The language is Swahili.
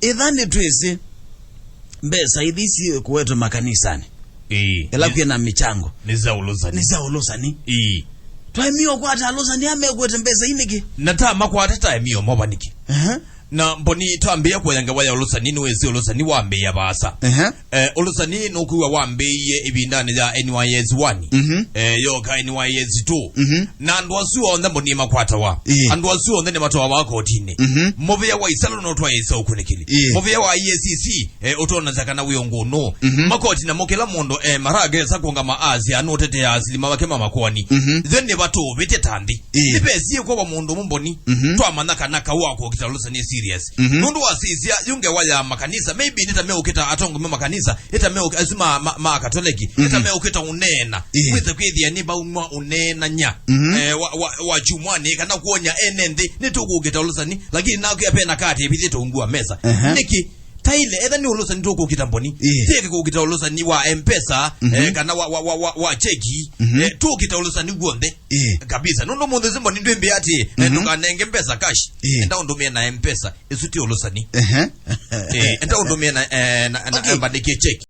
idhani twese mbesa idhisi kuwetu makanisani ela kwena michango nizaulozani twaimiyo kwata alozani amekwete mbesa iniki natama kwata taimiyo mobaniki na mboni tambia kwa yanga waya olosani nwezi olosani wambe ya basa olosani nokuwa wambe ye ibindani ya NYS 1 yoka NYS 2 na ndwasu onda mboni makwata wa ndwasu onda ne matwa wako otine move ya waisalo no twa yesa okunikili move ya wa EACC otona zakana wiyongo no makoti na mokela mondo marage sakonga maazi anotete ya azilima wake mama kwani then ne bato bete tandi ibezi kwa mondo mboni twa manaka naka wako kitalosani serious nundu wasizia yunge waya makanisa maybe nita meukita atongo me makanisa ita meuka azuma ma katoliki ita meukita unena kweze kwithia ni ba unwa unena nya wa jumwani kana kuonya enende nitugukita ulusani lakini na kuyapena kati ebithito ungua mesa niki taile etha ni ulosa nitoko kitamboni teke ko kitaulosa ni wa M-Pesa kana wa cheki tu kitaulosa ni guonde kabisa nondo mundu zimbo ni ndwembe ati ndukanenge mpesa cash enda undumia na M-Pesa isuti ulosa ni enda undumia na badike cheki